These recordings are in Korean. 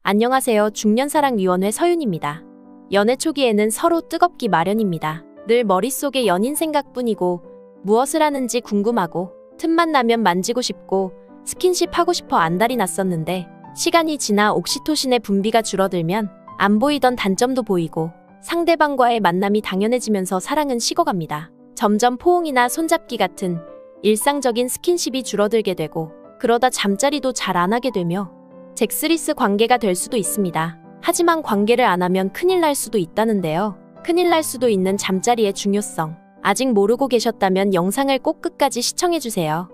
안녕하세요. 중년사랑위원회 서윤입니다. 연애 초기에는 서로 뜨겁기 마련입니다. 늘 머릿속에 연인 생각뿐이고 무엇을 하는지 궁금하고 틈만 나면 만지고 싶고 스킨십 하고 싶어 안달이 났었는데 시간이 지나 옥시토신의 분비가 줄어들면 안 보이던 단점도 보이고 상대방과의 만남이 당연해지면서 사랑은 식어갑니다. 점점 포옹이나 손잡기 같은 일상적인 스킨십이 줄어들게 되고 그러다 잠자리도 잘 안 하게 되며 잭스리스 관계가 될 수도 있습니다. 하지만 관계를 안 하면 큰일 날 수도 있다는데요. 큰일 날 수도 있는 잠자리의 중요성. 아직 모르고 계셨다면 영상을 꼭 끝까지 시청해주세요.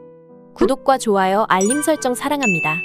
구독과 좋아요, 알림 설정 사랑합니다.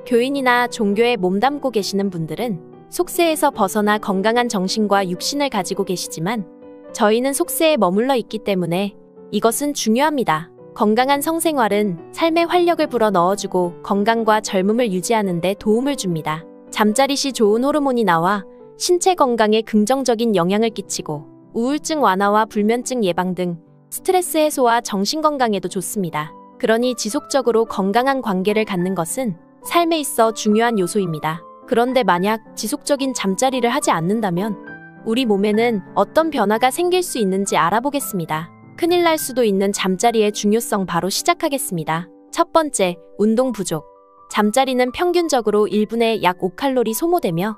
교인이나 종교에 몸담고 계시는 분들은 속세에서 벗어나 건강한 정신과 육신을 가지고 계시지만 저희는 속세에 머물러 있기 때문에 이것은 중요합니다. 건강한 성생활은 삶의 활력을 불어넣어주고 건강과 젊음을 유지하는 데 도움을 줍니다. 잠자리 시 좋은 호르몬이 나와 신체 건강에 긍정적인 영향을 끼치고 우울증 완화와 불면증 예방 등 스트레스 해소와 정신 건강에도 좋습니다. 그러니 지속적으로 건강한 관계를 갖는 것은 삶에 있어 중요한 요소입니다. 그런데 만약 지속적인 잠자리를 하지 않는다면 우리 몸에는 어떤 변화가 생길 수 있는지 알아보겠습니다. 큰일 날 수도 있는 잠자리의 중요성 바로 시작하겠습니다. 첫 번째, 운동 부족. 잠자리는 평균적으로 1분에 약 5칼로리 소모되며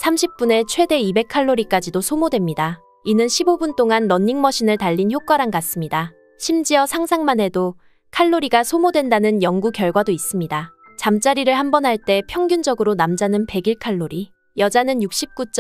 30분에 최대 200칼로리까지도 소모됩니다. 이는 15분 동안 러닝머신을 달린 효과랑 같습니다. 심지어 상상만 해도 칼로리가 소모된다는 연구 결과도 있습니다. 잠자리를 한 번 할 때 평균적으로 남자는 101칼로리, 여자는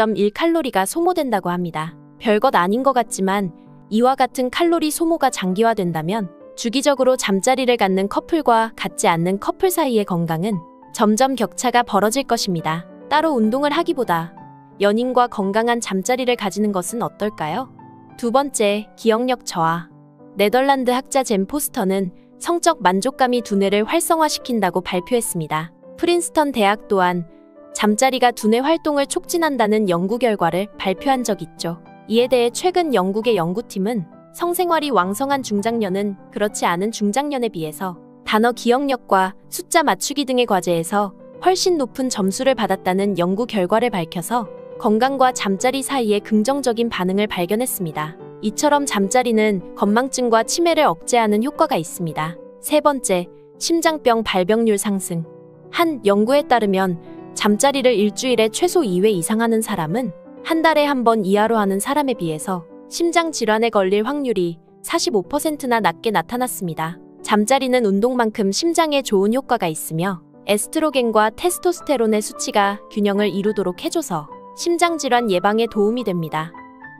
69.1칼로리가 소모된다고 합니다. 별것 아닌 것 같지만 이와 같은 칼로리 소모가 장기화된다면 주기적으로 잠자리를 갖는 커플과 갖지 않는 커플 사이의 건강은 점점 격차가 벌어질 것입니다. 따로 운동을 하기보다 연인과 건강한 잠자리를 가지는 것은 어떨까요? 두 번째, 기억력 저하. 네덜란드 학자 젠 포스터는 성적 만족감이 두뇌를 활성화시킨다고 발표했습니다. 프린스턴 대학 또한 잠자리가 두뇌 활동을 촉진한다는 연구 결과를 발표한 적 있죠. 이에 대해 최근 영국의 연구팀은 성생활이 왕성한 중장년은 그렇지 않은 중장년에 비해서 단어 기억력과 숫자 맞추기 등의 과제에서 훨씬 높은 점수를 받았다는 연구 결과를 밝혀서 건강과 잠자리 사이의 긍정적인 반응을 발견했습니다. 이처럼 잠자리는 건망증과 치매를 억제하는 효과가 있습니다. 세 번째, 심장병 발병률 상승. 한 연구에 따르면 잠자리를 일주일에 최소 2회 이상 하는 사람은 한 달에 한 번 이하로 하는 사람에 비해서 심장질환에 걸릴 확률이 45%나 낮게 나타났습니다. 잠자리는 운동만큼 심장에 좋은 효과가 있으며 에스트로겐과 테스토스테론의 수치가 균형을 이루도록 해줘서 심장질환 예방에 도움이 됩니다.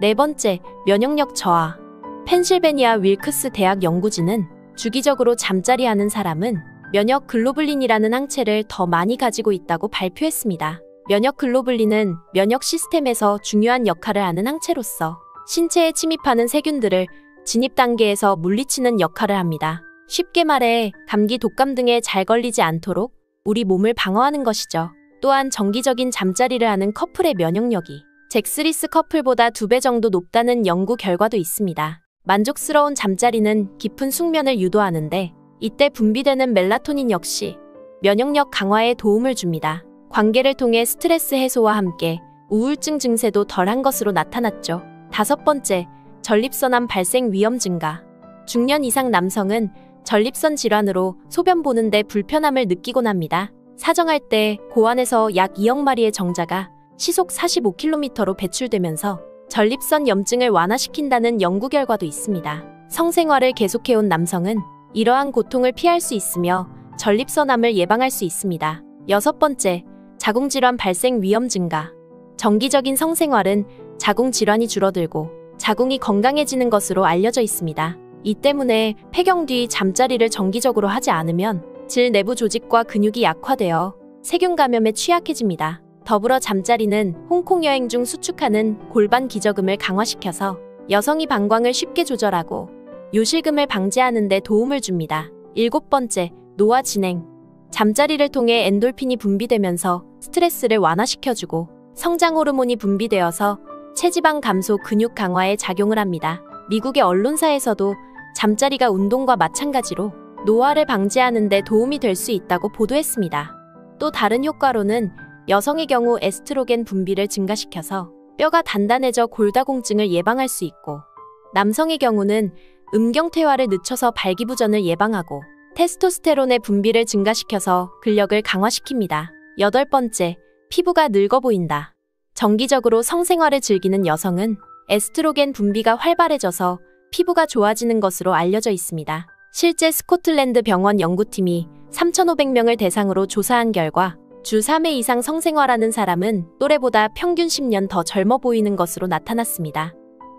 네 번째, 면역력 저하. 펜실베니아 윌크스 대학 연구진은 주기적으로 잠자리하는 사람은 면역 글로불린이라는 항체를 더 많이 가지고 있다고 발표했습니다. 면역 글로불린은 면역 시스템에서 중요한 역할을 하는 항체로서 신체에 침입하는 세균들을 진입 단계에서 물리치는 역할을 합니다. 쉽게 말해 감기, 독감 등에 잘 걸리지 않도록 우리 몸을 방어하는 것이죠. 또한 정기적인 잠자리를 하는 커플의 면역력이 잭스리스 커플보다 2배 정도 높다는 연구 결과도 있습니다. 만족스러운 잠자리는 깊은 숙면을 유도하는데 이때 분비되는 멜라토닌 역시 면역력 강화에 도움을 줍니다. 관계를 통해 스트레스 해소와 함께 우울증 증세도 덜한 것으로 나타났죠. 다섯 번째, 전립선암 발생 위험 증가. 중년 이상 남성은 전립선 질환으로 소변 보는데 불편함을 느끼곤 합니다. 사정할 때 고안에서 약 2억 마리의 정자가 시속 45km로 배출되면서 전립선 염증을 완화시킨다는 연구 결과도 있습니다. 성생활을 계속해온 남성은 이러한 고통을 피할 수 있으며 전립선암을 예방할 수 있습니다. 여섯 번째, 자궁질환 발생 위험 증가. 정기적인 성생활은 자궁질환이 줄어들고 자궁이 건강해지는 것으로 알려져 있습니다. 이 때문에 폐경 뒤 잠자리를 정기적으로 하지 않으면 질 내부 조직과 근육이 약화되어 세균 감염에 취약해집니다. 더불어 잠자리는 홍콩 여행 중 수축하는 골반 기저금을 강화시켜서 여성이 방광을 쉽게 조절하고 요실금을 방지하는 데 도움을 줍니다. 일곱 번째, 노화 진행. 잠자리를 통해 엔돌핀이 분비되면서 스트레스를 완화시켜주고 성장 호르몬이 분비되어서 체지방 감소, 근육 강화에 작용을 합니다. 미국의 언론사에서도 잠자리가 운동과 마찬가지로 노화를 방지하는 데 도움이 될 수 있다고 보도했습니다. 또 다른 효과로는 여성의 경우 에스트로겐 분비를 증가시켜서 뼈가 단단해져 골다공증을 예방할 수 있고, 남성의 경우는 음경퇴화를 늦춰서 발기부전을 예방하고 테스토스테론의 분비를 증가시켜서 근력을 강화시킵니다. 8번째, 피부가 늙어 보인다. 정기적으로 성생활을 즐기는 여성은 에스트로겐 분비가 활발해져서 피부가 좋아지는 것으로 알려져 있습니다. 실제 스코틀랜드 병원 연구팀이 3,500명을 대상으로 조사한 결과 주 3회 이상 성생활하는 사람은 또래보다 평균 10년 더 젊어 보이는 것으로 나타났습니다.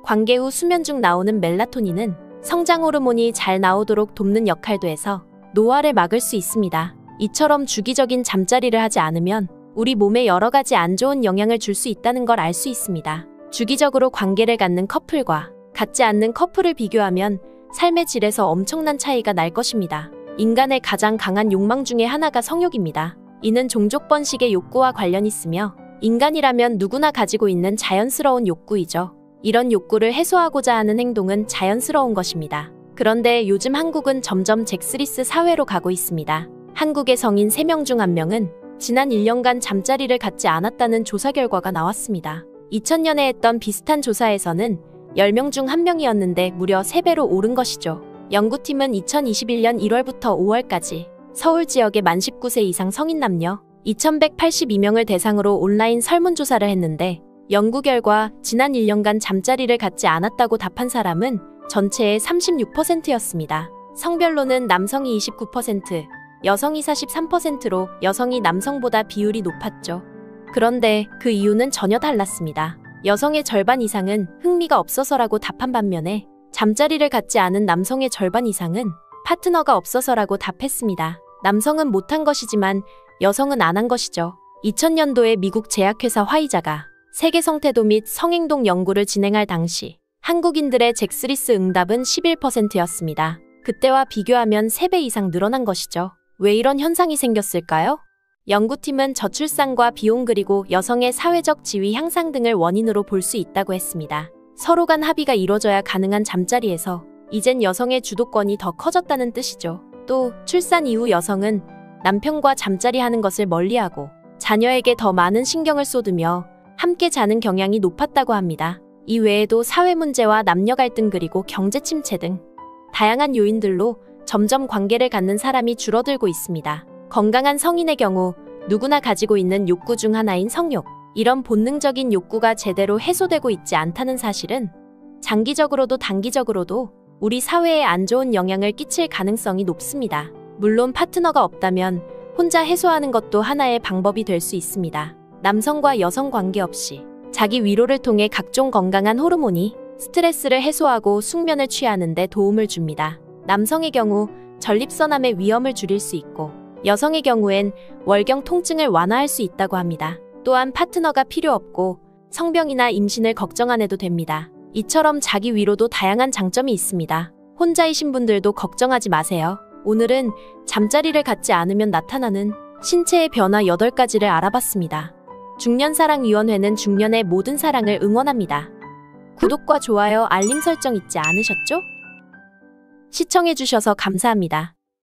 관계 후 수면 중 나오는 멜라토닌은 성장 호르몬이 잘 나오도록 돕는 역할도 해서 노화를 막을 수 있습니다. 이처럼 주기적인 잠자리를 하지 않으면 우리 몸에 여러 가지 안 좋은 영향을 줄 수 있다는 걸 알 수 있습니다. 주기적으로 관계를 갖는 커플과 갖지 않는 커플을 비교하면 삶의 질에서 엄청난 차이가 날 것입니다. 인간의 가장 강한 욕망 중에 하나가 성욕입니다. 이는 종족 번식의 욕구와 관련 있으며 인간이라면 누구나 가지고 있는 자연스러운 욕구이죠. 이런 욕구를 해소하고자 하는 행동은 자연스러운 것입니다. 그런데 요즘 한국은 점점 잭스리스 사회로 가고 있습니다. 한국의 성인 3명 중 1명은 지난 1년간 잠자리를 갖지 않았다는 조사 결과가 나왔습니다. 2000년에 했던 비슷한 조사에서는 10명 중 1명이었는데 무려 3배로 오른 것이죠. 연구팀은 2021년 1월부터 5월까지 서울 지역의 만 19세 이상 성인 남녀 2182명을 대상으로 온라인 설문조사를 했는데, 연구 결과 지난 1년간 잠자리를 갖지 않았다고 답한 사람은 전체의 36%였습니다. 성별로는 남성이 29%, 여성이 43%로 여성이 남성보다 비율이 높았죠. 그런데 그 이유는 전혀 달랐습니다. 여성의 절반 이상은 흥미가 없어서라고 답한 반면에 잠자리를 갖지 않은 남성의 절반 이상은 파트너가 없어서라고 답했습니다. 남성은 못한 것이지만 여성은 안 한 것이죠. 2000년도에 미국 제약회사 화이자가 세계 성태도 및 성행동 연구를 진행할 당시 한국인들의 잭스리스 응답은 11%였습니다. 그때와 비교하면 3배 이상 늘어난 것이죠. 왜 이런 현상이 생겼을까요? 연구팀은 저출산과 비용 그리고 여성의 사회적 지위 향상 등을 원인으로 볼 수 있다고 했습니다. 서로 간 합의가 이뤄져야 가능한 잠자리에서 이젠 여성의 주도권이 더 커졌다는 뜻이죠. 또 출산 이후 여성은 남편과 잠자리하는 것을 멀리하고 자녀에게 더 많은 신경을 쏟으며 함께 자는 경향이 높았다고 합니다. 이 외에도 사회 문제와 남녀 갈등 그리고 경제 침체 등 다양한 요인들로 점점 관계를 갖는 사람이 줄어들고 있습니다. 건강한 성인의 경우 누구나 가지고 있는 욕구 중 하나인 성욕, 이런 본능적인 욕구가 제대로 해소되고 있지 않다는 사실은 장기적으로도 단기적으로도 우리 사회에 안 좋은 영향을 끼칠 가능성이 높습니다. 물론 파트너가 없다면 혼자 해소하는 것도 하나의 방법이 될 수 있습니다. 남성과 여성 관계없이 자기 위로를 통해 각종 건강한 호르몬이 스트레스를 해소하고 숙면을 취하는 데 도움을 줍니다. 남성의 경우 전립선암의 위험을 줄일 수 있고, 여성의 경우엔 월경 통증을 완화할 수 있다고 합니다. 또한 파트너가 필요 없고 성병이나 임신을 걱정 안 해도 됩니다. 이처럼 자기 위로도 다양한 장점이 있습니다. 혼자이신 분들도 걱정하지 마세요. 오늘은 잠자리를 갖지 않으면 나타나는 신체의 변화 8가지를 알아봤습니다. 중년사랑위원회는 중년의 모든 사랑을 응원합니다. 구독과 좋아요, 알림 설정 잊지 않으셨죠? 시청해주셔서 감사합니다.